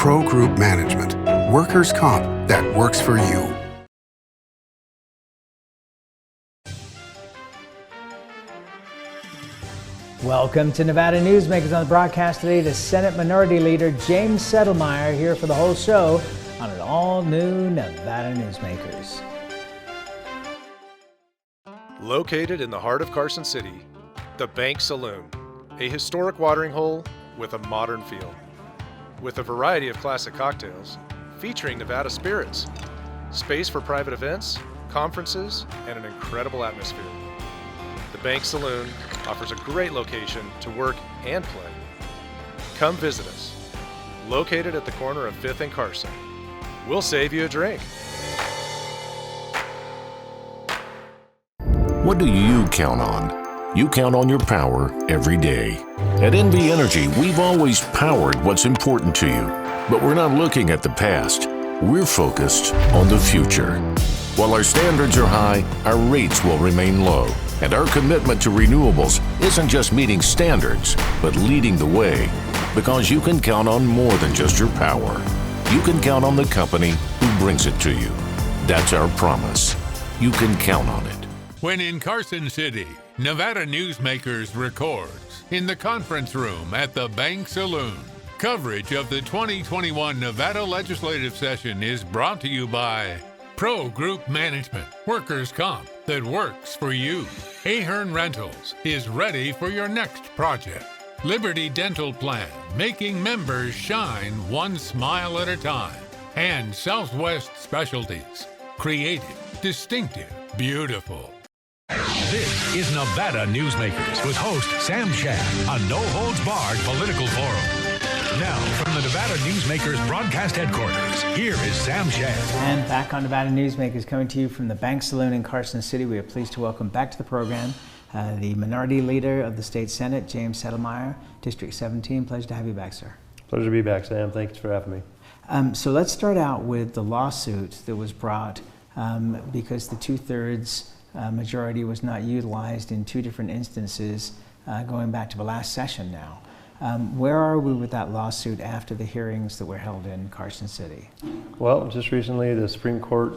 Pro Group Management. Workers' comp that works for you. Welcome to Nevada Newsmakers. On the broadcast today, the Senate Minority Leader James Settlemeyer here for the whole show on an all-new Nevada Newsmakers. Located in the heart of Carson City, the Bank Saloon, a historic watering hole with a modern feel. With a variety of classic cocktails, featuring Nevada spirits, space for private events, conferences, and an incredible atmosphere. The Bank Saloon offers a great location to work and play. Come visit us. Located at the corner of 5th and Carson. We'll save you a drink. What do you count on? You count on your power every day. At NV Energy, we've always powered what's important to you, but we're not looking at the past. We're focused on the future. While our standards are high, our rates will remain low. And our commitment to renewables isn't just meeting standards, but leading the way. Because you can count on more than just your power. You can count on the company who brings it to you. That's our promise. You can count on it. When in Carson City, Nevada Newsmakers records in the conference room at the Bank Saloon. Coverage of the 2021 Nevada legislative session is brought to you by Pro Group Management, workers' comp that works for you. Ahern Rentals is ready for your next project. Liberty Dental Plan, making members shine one smile at a time. And Southwest Specialties, creative, distinctive, beautiful. This is Nevada Newsmakers with host Sam Shad, a no-holds-barred political forum. Now, from the Nevada Newsmakers broadcast headquarters, here is Sam Shad. And back on Nevada Newsmakers, coming to you from the Bank Saloon in Carson City. We are pleased to welcome back to the program the Minority Leader of the State Senate, James Settlemeyer, District 17. Pleasure to have you back, sir. Pleasure to be back, Sam. Thanks for having me. So let's start out with the lawsuit that was brought because the two-thirds majority was not utilized in two different instances going back to the last session now. Where are we with that lawsuit after the hearings that were held in Carson City? Well, just recently the Supreme Court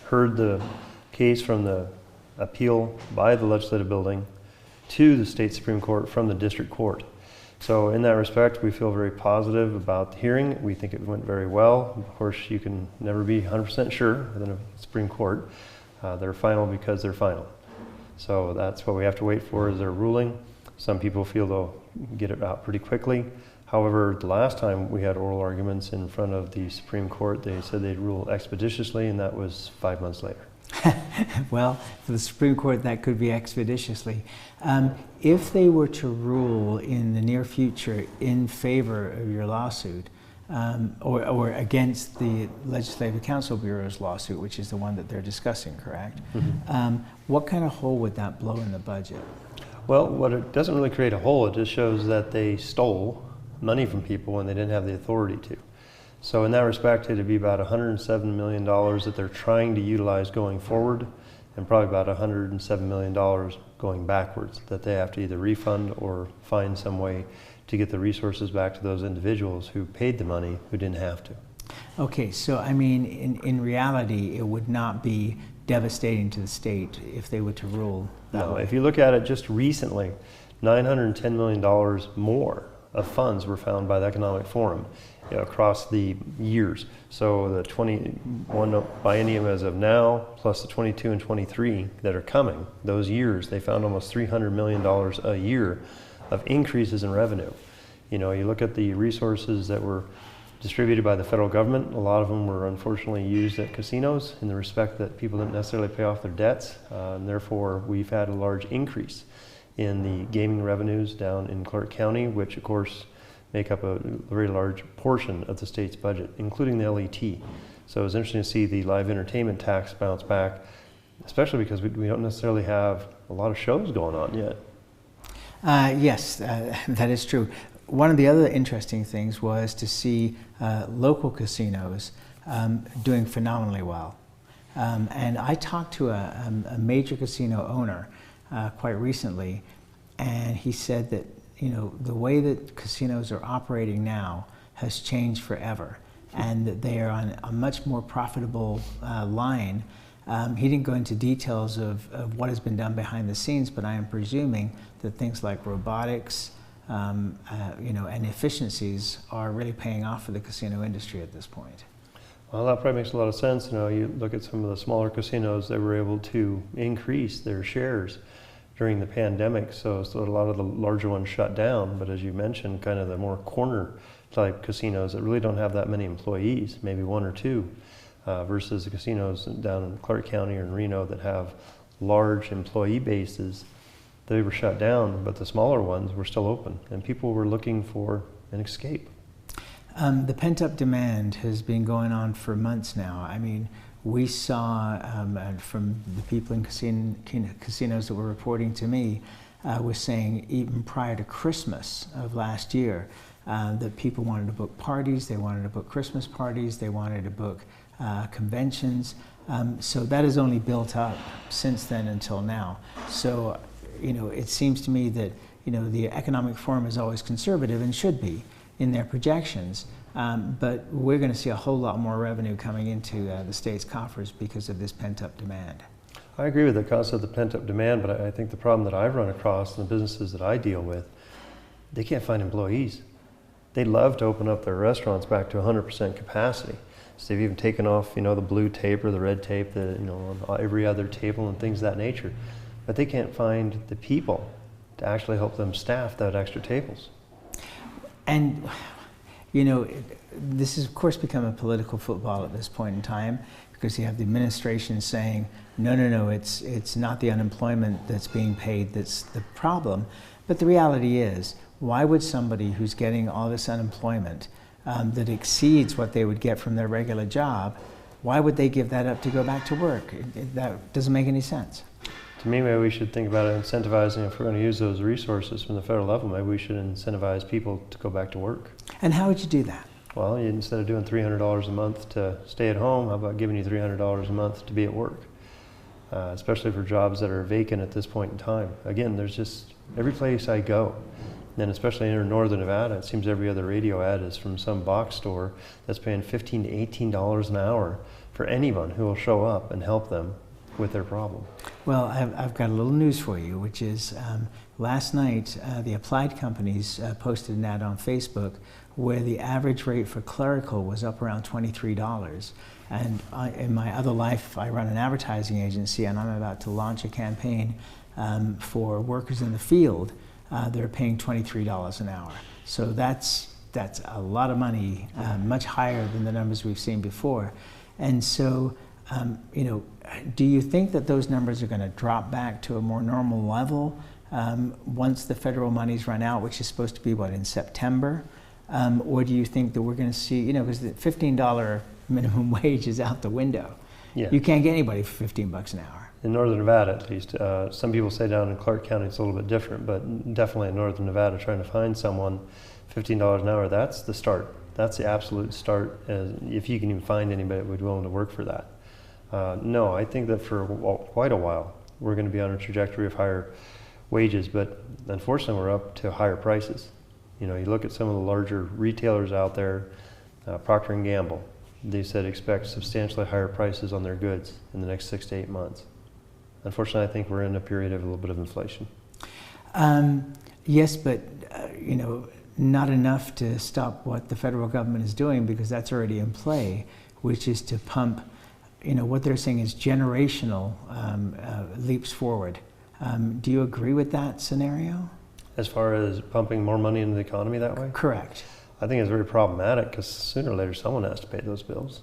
heard the case from the appeal by the legislative building to the state Supreme Court from the district court. So in that respect, we feel very positive about the hearing. We think it went very well. Of course, you can never be 100% sure within a Supreme Court. They're final because they're final. So that's what we have to wait for is their ruling. Some people feel they'll get it out pretty quickly. However, the last time we had oral arguments in front of the Supreme Court, they said they'd rule expeditiously, and that was 5 months later. Well, for the Supreme Court, that could be expeditiously. If they were to rule in the near future in favor of your lawsuit, or against the Legislative Council Bureau's lawsuit, which is the one that they're discussing, correct? Mm-hmm. What kind of hole would that blow in the budget? Well, it doesn't really create a hole. It just shows that they stole money from people when they didn't have the authority to. So in that respect, it'd be about $107 million that they're trying to utilize going forward, and probably about $107 million going backwards that they have to either refund or find some way to get the resources back to those individuals who paid the money who didn't have to. Okay, so I mean, in reality, it would not be devastating to the state if they were to rule that way. If you look at it just recently, $910 million more of funds were found by the Economic Forum across the years. So the 21 biennium as of now, plus the 22 and 23 that are coming, those years, they found almost $300 million a year of increases in revenue. You look at the resources that were distributed by the federal government, a lot of them were unfortunately used at casinos in the respect that people didn't necessarily pay off their debts, and therefore we've had a large increase in the gaming revenues down in Clark County, which of course make up a very large portion of the state's budget, including the LET. So it was interesting to see the live entertainment tax bounce back, especially because we don't necessarily have a lot of shows going on yet. Yes, that is true. One of the other interesting things was to see local casinos doing phenomenally well. And I talked to a major casino owner quite recently, and he said that the way that casinos are operating now, has changed forever, and that they are on a much more profitable line. He didn't go into details of what has been done behind the scenes, but I am presuming that things like robotics, and efficiencies are really paying off for the casino industry at this point. Well, that probably makes a lot of sense. You look at some of the smaller casinos that were able to increase their shares during the pandemic, so a lot of the larger ones shut down. But as you mentioned, kind of the more corner type casinos that really don't have that many employees, maybe one or two, versus the casinos down in Clark County or in Reno that have large employee bases, they were shut down, but the smaller ones were still open, and people were looking for an escape. The pent-up demand has been going on for months now. I mean, we saw from the people in casinos that were reporting to me, was saying even prior to Christmas of last year, that people wanted to book parties, they wanted to book Christmas parties, they wanted to book conventions. So that has only built up since then until now. So, it seems to me that, the Economic Forum is always conservative and should be in their projections. But we're going to see a whole lot more revenue coming into the state's coffers because of this pent-up demand. I agree with the concept of the pent-up demand, but I think the problem that I've run across in the businesses that I deal with, they can't find employees. They'd love to open up their restaurants back to 100% capacity. So they've even taken off, the blue tape or the red tape, on every other table and things of that nature. But they can't find the people to actually help them staff that extra tables. And, this has of course become a political football at this point in time, because you have the administration saying, no, it's not the unemployment that's being paid that's the problem. But the reality is, why would somebody who's getting all this unemployment that exceeds what they would get from their regular job, why would they give that up to go back to work? That doesn't make any sense. To me, maybe we should think about incentivizing, if we're going to use those resources from the federal level, maybe we should incentivize people to go back to work. And how would you do that? Well, instead of doing $300 a month to stay at home, how about giving you $300 a month to be at work? Especially for jobs that are vacant at this point in time. Again, there's just every place I go, and especially in northern Nevada, it seems every other radio ad is from some box store that's paying $15 to $18 an hour for anyone who will show up and help them with their problem. Well, I've got a little news for you, which is last night the applied companies posted an ad on Facebook where the average rate for clerical was up around $23. And in my other life, I run an advertising agency, and I'm about to launch a campaign for workers in the field. They're paying $23 an hour. So that's a lot of money, much higher than the numbers we've seen before. And so, do you think that those numbers are going to drop back to a more normal level once the federal money's run out, which is supposed to be, in September? Or do you think that we're going to see, because the $15 minimum wage is out the window. Yeah. You can't get anybody for $15 an hour. In northern Nevada, at least. Some people say down in Clark County it's a little bit different, but definitely in northern Nevada, trying to find someone $15 an hour, that's the start. That's the absolute start, if you can even find anybody that would be willing to work for that. No, I think that for quite a while, we're going to be on a trajectory of higher wages, but unfortunately we're up to higher prices. You look at some of the larger retailers out there, Procter & Gamble, they said expect substantially higher prices on their goods in the next 6 to 8 months. Unfortunately, I think we're in a period of a little bit of inflation. Yes, but not enough to stop what the federal government is doing, because that's already in play, which is to pump, what they're saying is generational leaps forward. Do you agree with that scenario? As far as pumping more money into the economy that way? Correct. I think it's very problematic, because sooner or later someone has to pay those bills.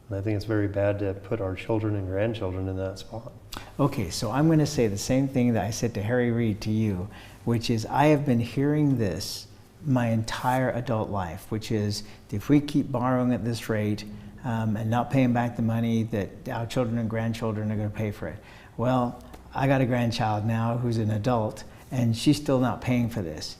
And I think it's very bad to put our children and grandchildren in that spot. Okay, so I'm going to say the same thing that I said to Harry Reid to you, which is I have been hearing this my entire adult life, which is if we keep borrowing at this rate and not paying back the money, that our children and grandchildren are going to pay for it. Well, I got a grandchild now who's an adult, and she's still not paying for this.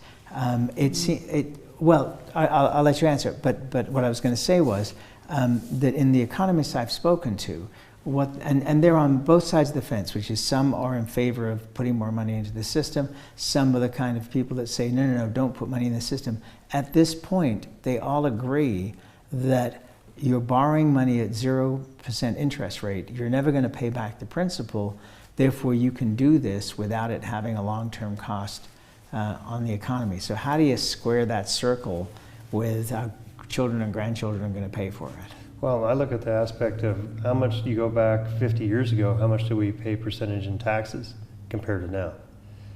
Well, I'll let you answer, but what I was going to say was that in the economists I've spoken to, and they're on both sides of the fence, which is some are in favor of putting more money into the system. Some are the kind of people that say, no, don't put money in the system. At this point, they all agree that you're borrowing money at 0% interest rate. You're never going to pay back the principal. Therefore, you can do this without it having a long-term cost on the economy. So how do you square that circle with children and grandchildren are going to pay for it? Well, I look at the aspect of how much you go back 50 years ago, how much do we pay percentage in taxes compared to now?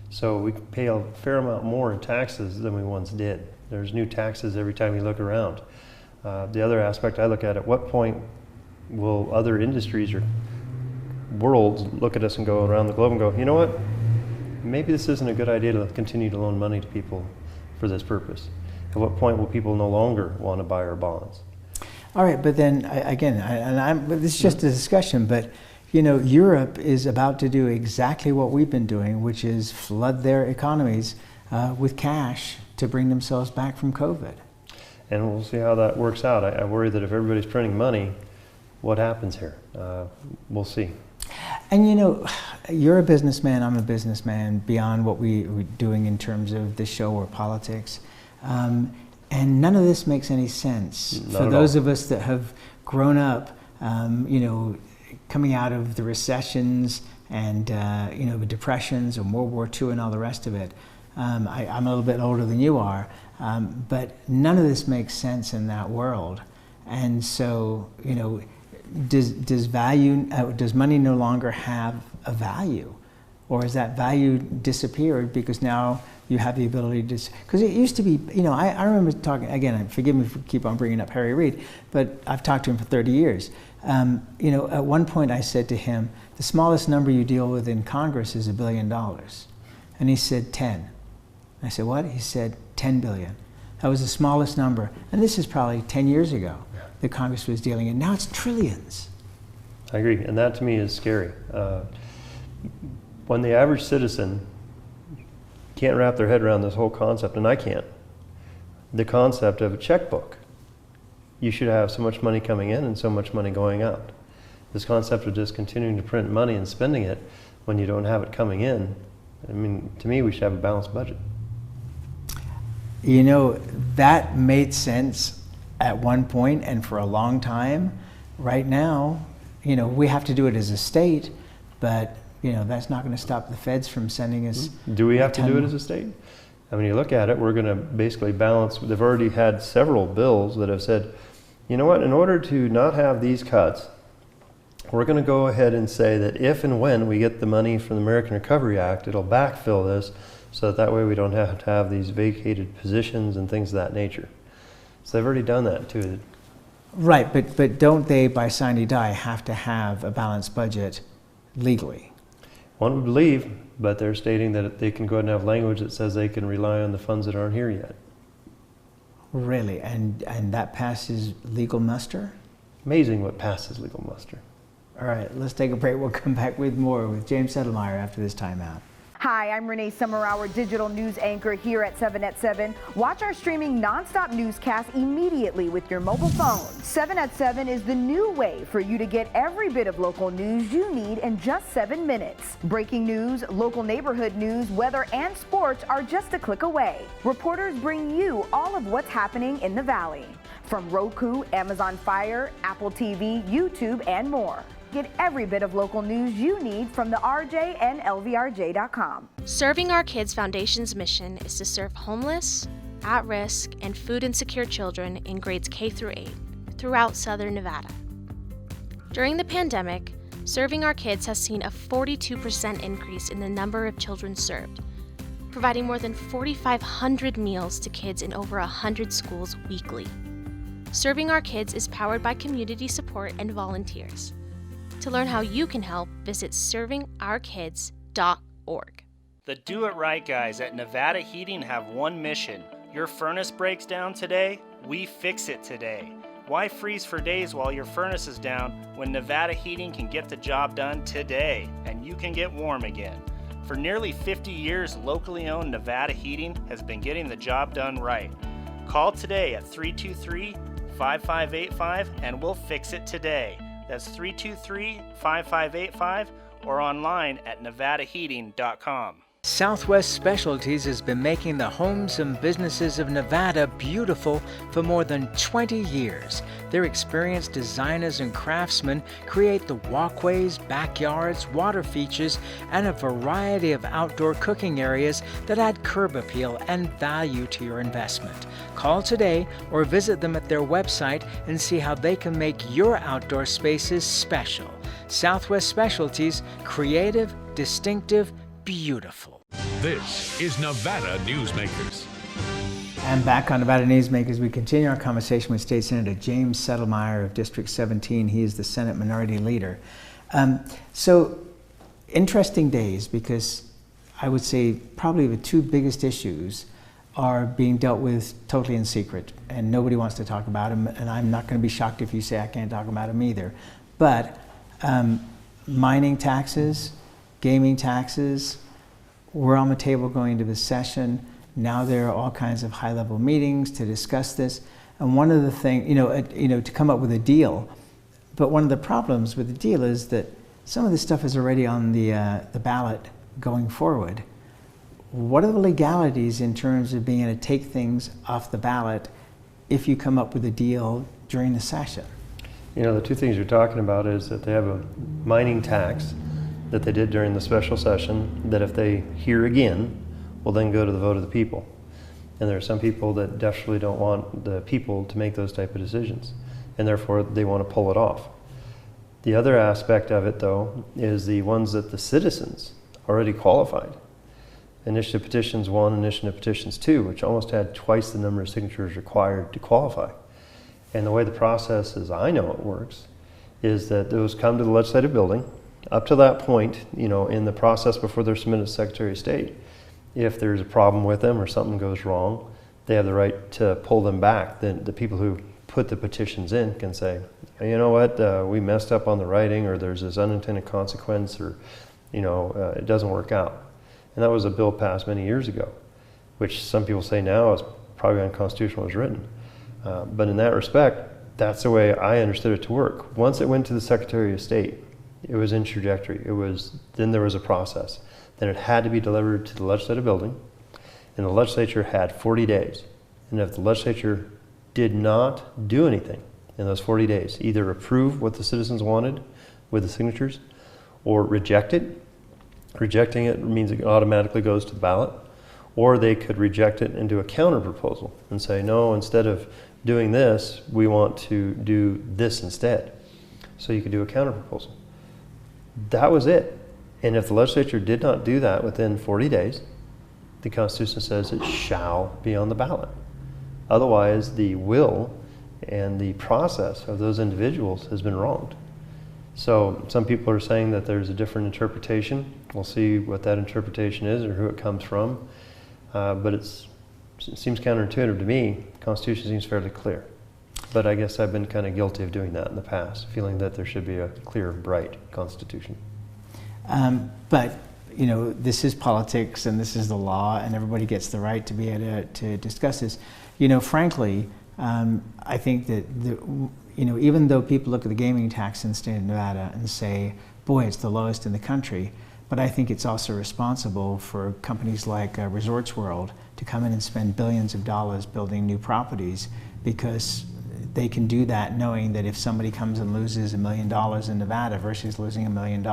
So we pay a fair amount more in taxes than we once did. There's new taxes every time you look around. The other aspect I look at what point will other industries or worlds look at us and go around the globe and go, you know what, maybe this isn't a good idea to continue to loan money to people for this purpose. At what point will people no longer want to buy our bonds? All right, but then this is just a discussion, but Europe is about to do exactly what we've been doing, which is flood their economies with cash to bring themselves back from COVID. And we'll see how that works out. I worry that if everybody's printing money, what happens here? We'll see. And you're a businessman, I'm a businessman, beyond what we're doing in terms of the show or politics. And none of this makes any sense for those of us that have grown up, coming out of the recessions and, the depressions and World War II and all the rest of it. I'm a little bit older than you are, but none of this makes sense in that world. And so, does money no longer have a value? Or has that value disappeared because now you have the ability to, because it used to be, I remember talking, again, forgive me for keep on bringing up Harry Reid, but I've talked to him for 30 years. At one point I said to him, the smallest number you deal with in Congress is $1 billion. And he said 10. I said, what? He said 10 billion. That was the smallest number. And this is probably 10 years ago that Congress was dealing in. Now it's trillions. I agree, and that to me is scary. When the average citizen can't wrap their head around this whole concept, and I can't, the concept of a checkbook. You should have so much money coming in and so much money going out. This concept of just continuing to print money and spending it when you don't have it coming in, to me, we should have a balanced budget. That made sense at one point and for a long time. Right now, we have to do it as a state, but that's not going to stop the feds from sending us. Do we have to do it as a state? You look at it, we're going to basically balance. They've already had several bills that have said, you know what, in order to not have these cuts, we're going to go ahead and say that if and when we get the money from the American Recovery Act, it'll backfill this so that way we don't have to have these vacated positions and things of that nature. So they've already done that too. Right, but don't they, by sine die, have to have a balanced budget legally? One would believe, but they're stating that they can go ahead and have language that says they can rely on the funds that aren't here yet. Really? And that passes legal muster? Amazing what passes legal muster. All right, let's take a break. We'll come back with more with James Settlemeyer after this timeout. Hi, I'm Renee Summerhour, digital news anchor here at 7 at 7. Watch our streaming nonstop newscast immediately with your mobile phone. 7 at 7 is the new way for you to get every bit of local news you need in just 7 minutes. Breaking news, local neighborhood news, weather, and sports are just a click away. Reporters bring you all of what's happening in the Valley. From Roku, Amazon Fire, Apple TV, YouTube, and more. Get every bit of local news you need from the RJ and LVRJ.com. Serving Our Kids Foundation's mission is to serve homeless, at-risk, and food insecure children in grades K through 8 throughout Southern Nevada. During the pandemic, Serving Our Kids has seen a 42% increase in the number of children served, providing more than 4,500 meals to kids in over 100 schools weekly. Serving Our Kids is powered by community support and volunteers. To learn how you can help, visit servingourkids.org. The Do It Right guys at Nevada Heating have one mission. Your furnace breaks down today? We fix it today. Why freeze for days while your furnace is down when Nevada Heating can get the job done today and you can get warm again? For nearly 50 years, locally owned Nevada Heating has been getting the job done right. Call today at 323-5585 and we'll fix it today. That's 323-5585 or online at nevadaheating.com. Southwest Specialties has been making the homes and businesses of Nevada beautiful for more than 20 years. Their experienced designers and craftsmen create the walkways, backyards, water features, and a variety of outdoor cooking areas that add curb appeal and value to your investment. Call today or visit them at their website and see how they can make your outdoor spaces special. Southwest Specialties, creative, distinctive, beautiful. This is Nevada Newsmakers. And back on Nevada Newsmakers, we continue our conversation with State Senator James Settlemeyer of District 17. He is the Senate Minority Leader. So interesting days, because I would say probably the two biggest issues are being dealt with totally in secret, and nobody wants to talk about them, and I'm not going to be shocked if you say I can't talk about them either. But mining taxes, gaming taxes, we're on the table going into this session. Now there are all kinds of high-level meetings to discuss this. And one of the things, to come up with a deal. But one of the problems with the deal is that some of this stuff is already on the ballot going forward. What are the legalities in terms of being able to take things off the ballot if you come up with a deal during the session? The two things you're talking about is that they have a mining tax that they did during the special session that if they hear again, will then go to the vote of the people. And there are some people that definitely don't want the people to make those type of decisions, and therefore they want to pull it off. The other aspect of it, though, is the ones that the citizens already qualified. Initiative Petitions 1, Initiative Petitions 2, which almost had twice the number of signatures required to qualify. And the way the process, as I know it works, is that those come to the legislative building. Up to that point, in the process before they're submitted to Secretary of State, if there's a problem with them or something goes wrong, they have the right to pull them back. Then the people who put the petitions in can say, you know what, we messed up on the writing, or there's this unintended consequence, or it doesn't work out. And that was a bill passed many years ago, which some people say now is probably unconstitutional as written. But in that respect, that's the way I understood it to work. Once it went to the Secretary of State, it was in trajectory. Then there was a process. Then it had to be delivered to the legislative building, and the legislature had 40 days. And if the legislature did not do anything in those 40 days, either approve what the citizens wanted with the signatures or reject it, rejecting it means it automatically goes to the ballot, or they could reject it and do a counter proposal and say, no, instead of doing this, we want to do this instead. So you could do a counter proposal. That was it. And if the legislature did not do that within 40 days, the Constitution says it shall be on the ballot. Otherwise, the will and the process of those individuals has been wronged. So some people are saying that there's a different interpretation. We'll see what that interpretation is or who it comes from. But it seems counterintuitive to me. The Constitution seems fairly clear. But I guess I've been kind of guilty of doing that in the past, feeling that there should be a clear, bright Constitution. But this is politics, and this is the law, and everybody gets the right to be able to discuss this. Frankly, I think that even though people look at the gaming tax in the state of Nevada and say, boy, it's the lowest in the country, but I think it's also responsible for companies like Resorts World to come in and spend billions of dollars building new properties, because they can do that knowing that if somebody comes and loses $1 million in Nevada versus losing $1 million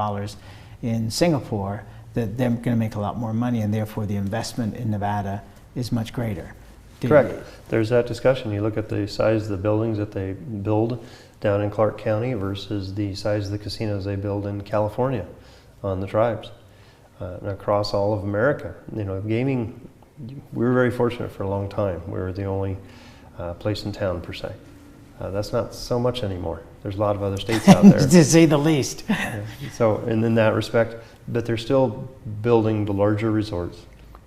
in Singapore, that they're going to make a lot more money, and therefore the investment in Nevada is much greater. Correct. There's that discussion. You look at the size of the buildings that they build down in Clark County versus the size of the casinos they build in California on the tribes and across all of America. Gaming, we were very fortunate for a long time. We were the only place in town, per se. That's not so much anymore. There's a lot of other states out there. To say the least. So, and in that respect, but they're still building the larger resorts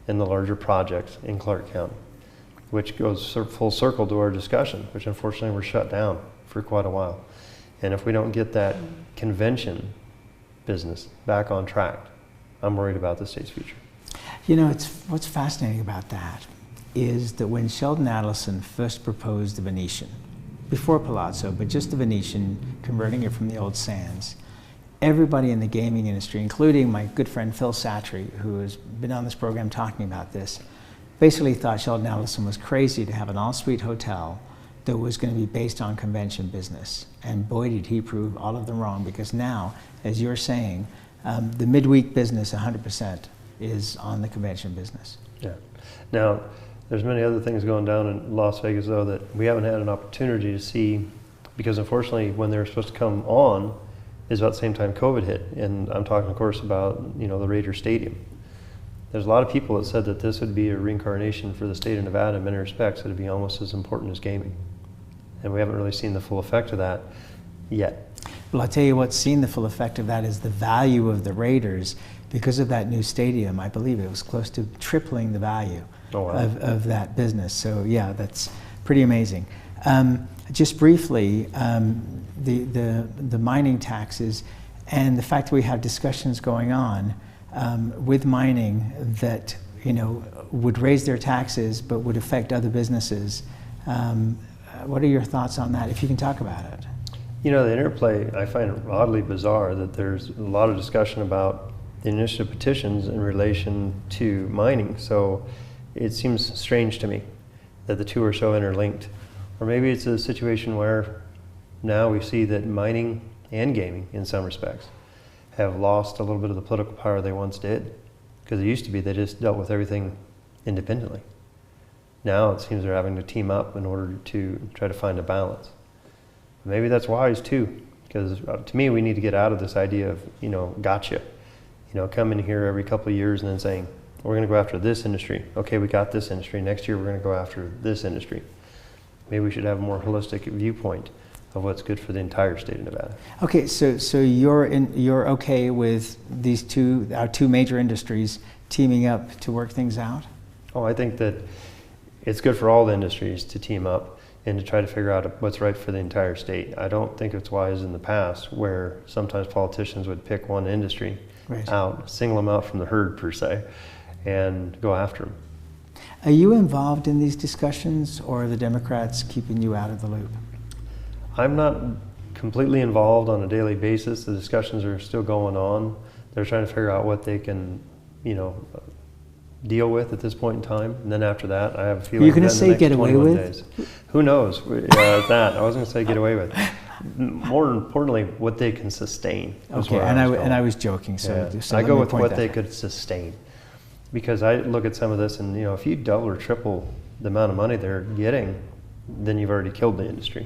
and the larger projects in Clark County, which goes full circle to our discussion, which unfortunately were shut down for quite a while. And if we don't get that convention business back on track, I'm worried about the state's future. What's fascinating about that is that when Sheldon Adelson first proposed the Venetian, before Palazzo, but just the Venetian, converting it from the old Sands. Everybody in the gaming industry, including my good friend Phil Satry, who has been on this program talking about this, basically thought Sheldon Adelson was crazy to have an all-suite hotel that was going to be based on convention business. And boy, did he prove all of them wrong, because now, as you're saying, the midweek business 100% is on the convention business. Yeah. Now, there's many other things going down in Las Vegas, though, that we haven't had an opportunity to see, because unfortunately, when they were supposed to come on, is about the same time COVID hit. And I'm talking, of course, about, you know, the Raider Stadium. There's a lot of people that said that this would be a reincarnation for the state of Nevada in many respects. It would be almost as important as gaming. And we haven't really seen the full effect of that yet. Well, I'll tell you what's seen the full effect of that is the value of the Raiders. Because of that new stadium, I believe it was close to tripling the value of that business. So yeah, that's pretty amazing. Just briefly, the mining taxes and the fact that we have discussions going on with mining that, you know, would raise their taxes but would affect other businesses. What are your thoughts on that, if you can talk about it? You know, the interplay, I find it oddly bizarre that there's a lot of discussion about the initiative petitions in relation to mining. So it seems strange to me that the two are so interlinked. Or maybe it's a situation where now we see that mining and gaming, in some respects, have lost a little bit of the political power they once did. Because it used to be they just dealt with everything independently. Now it seems they're having to team up in order to try to find a balance. Maybe that's wise too, because to me we need to get out of this idea of, you know, gotcha. You know, come in here every couple of years and then saying, we're going to go after this industry. Okay, we got this industry. Next year we're going to go after this industry. Maybe we should have a more holistic viewpoint of what's good for the entire state of Nevada. Okay, so you're okay with these our two major industries teaming up to work things out? Oh, I think that it's good for all the industries to team up and to try to figure out what's right for the entire state. I don't think it's wise in the past where sometimes politicians would pick one industry out, single them out from the herd per se, and go after them. Are you involved in these discussions, or are the Democrats keeping you out of the loop? I'm not completely involved on a daily basis. The discussions are still going on. They're trying to figure out what they can, you know, deal with at this point in time. And then after that, I have a feeling you're going to say get away with? Days. Who knows? That I wasn't going to say get away with. More importantly, what they can sustain. Okay, and I was joking. So, yeah. I go with what they could sustain, because I look at some of this, and you know, if you double or triple the amount of money they're getting, then you've already killed the industry.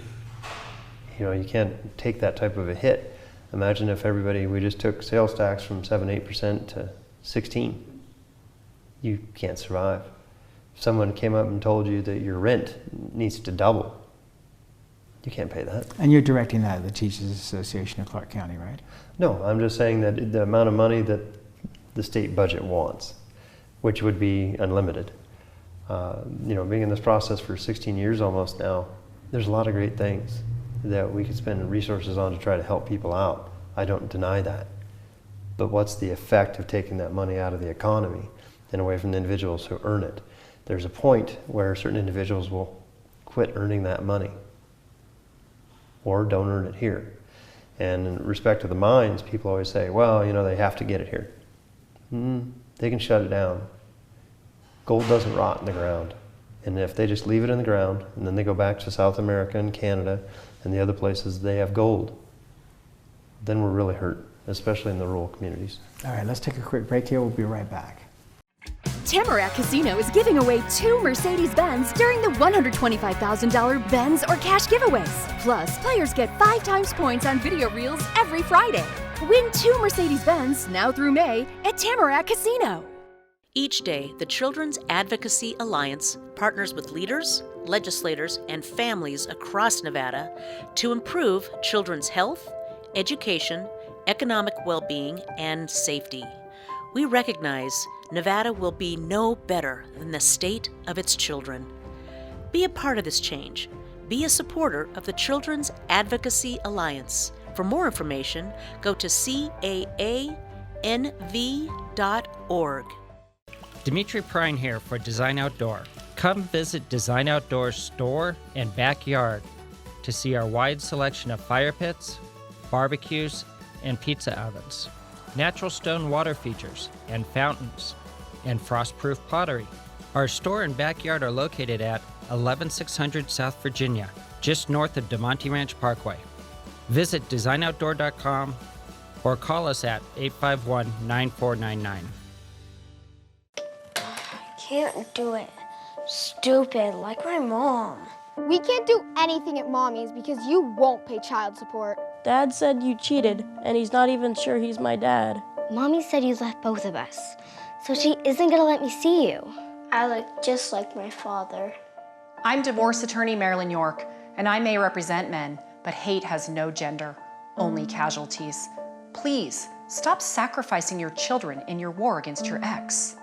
You know, you can't take that type of a hit. Imagine if we just took sales tax from 7-8% to 16%. You can't survive. If someone came up and told you that your rent needs to double, you can't pay that. And you're directing that at the Teachers Association of Clark County, right? No, I'm just saying that the amount of money that the state budget wants, which would be unlimited. You know, being in this process for 16 years almost now, there's a lot of great things that we could spend resources on to try to help people out. I don't deny that. But what's the effect of taking that money out of the economy and away from the individuals who earn it? There's a point where certain individuals will quit earning that money or don't earn it here. And in respect to the mines, people always say, well, you know, they have to get it here. They can shut it down. Gold doesn't rot in the ground. And if they just leave it in the ground and then they go back to South America and Canada and the other places they have gold, then we're really hurt, especially in the rural communities. All right, let's take a quick break here. We'll be right back. Tamarack Casino is giving away 2 Mercedes-Benz during the $125,000 Benz or cash giveaways. Plus, players get 5 times points on video reels every Friday. Win 2 Mercedes-Benz now through May at Tamarack Casino. Each day, the Children's Advocacy Alliance partners with leaders, legislators, and families across Nevada to improve children's health, education, economic well-being, and safety. We recognize Nevada will be no better than the state of its children. Be a part of this change. Be a supporter of the Children's Advocacy Alliance. For more information, go to caanv.org. Dimitri Prine here for Design Outdoor. Come visit Design Outdoor's store and backyard. to see our wide selection of fire pits, barbecues, and pizza ovens, natural stone water features and fountains, and frost-proof pottery. Our store and backyard are located at 11600 South Virginia, just north of DeMonte Ranch Parkway. Visit designoutdoor.com or call us at 851-9499. Can't do it. Stupid, like my mom. We can't do anything at Mommy's because you won't pay child support. Dad said you cheated, and he's not even sure he's my dad. Mommy said you left both of us, so she isn't gonna let me see you. I look just like my father. I'm divorce attorney Marilyn York, and I may represent men, but hate has no gender, only casualties. Please, stop sacrificing your children in your war against your ex.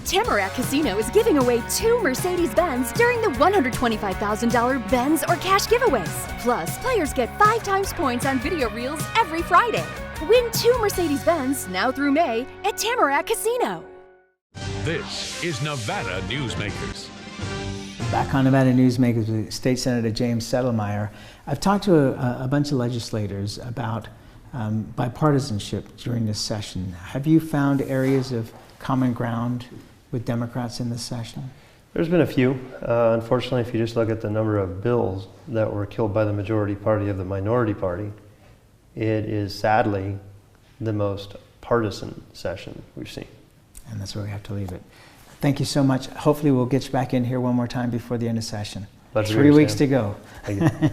Tamarack Casino is giving away 2 Mercedes-Benz during the $125,000 Benz or cash giveaways. Plus, players get 5 times points on video reels every Friday. Win 2 Mercedes-Benz now through May at Tamarack Casino. This is Nevada Newsmakers. Back on Nevada Newsmakers with State Senator James Settlemeyer. I've talked to a bunch of legislators about bipartisanship during this session. Have you found areas of common ground with Democrats in this session? There's been a few. Unfortunately, if you just look at the number of bills that were killed by the majority party of the minority party, it is sadly the most partisan session we've seen. And that's where we have to leave it. Thank you so much. Hopefully we'll get you back in here one more time before the end of session. 3 weeks to go.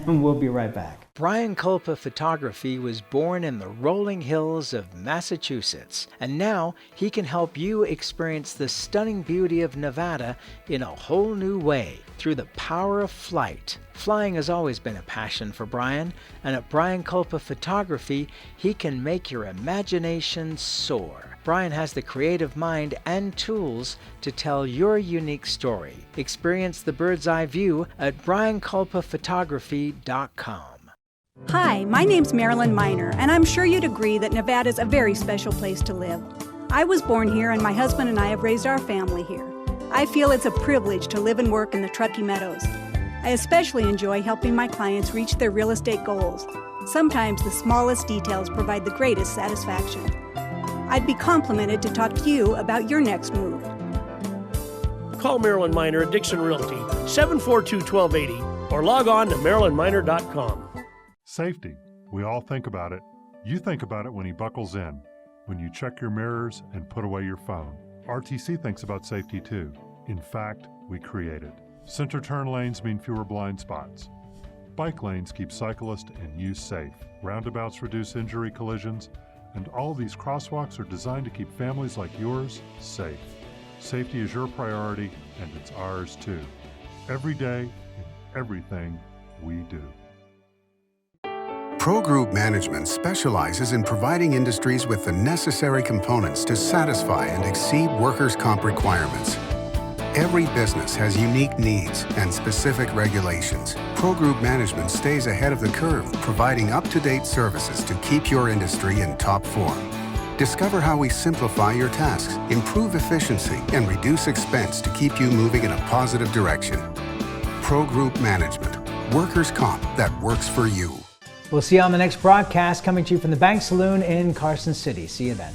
We'll be right back. Brian Culpa Photography was born in the rolling hills of Massachusetts, and now he can help you experience the stunning beauty of Nevada in a whole new way through the power of flight. Flying has always been a passion for Brian, and at Brian Culpa Photography, he can make your imagination soar. Brian has the creative mind and tools to tell your unique story. Experience the bird's eye view at brianculpaphotography.com. Hi, my name's Marilyn Miner, and I'm sure you'd agree that Nevada's a very special place to live. I was born here, and my husband and I have raised our family here. I feel it's a privilege to live and work in the Truckee Meadows. I especially enjoy helping my clients reach their real estate goals. Sometimes the smallest details provide the greatest satisfaction. I'd be complimented to talk to you about your next move. Call Marilyn Miner at Dixon Realty, 742-1280, or log on to marilynminer.com. Safety. We all think about it. You think about it when he buckles in, when you check your mirrors and put away your phone. RTC thinks about safety too. In fact, we create it. Center turn lanes mean fewer blind spots. Bike lanes keep cyclists and you safe. Roundabouts reduce injury collisions, and all these crosswalks are designed to keep families like yours safe. Safety is your priority, and it's ours too. Every day, in everything we do. Pro Group Management specializes in providing industries with the necessary components to satisfy and exceed workers' comp requirements. Every business has unique needs and specific regulations. Pro Group Management stays ahead of the curve, providing up-to-date services to keep your industry in top form. Discover how we simplify your tasks, improve efficiency, and reduce expense to keep you moving in a positive direction. Pro Group Management, workers' comp that works for you. We'll see you on the next broadcast coming to you from the Bank Saloon in Carson City. See you then.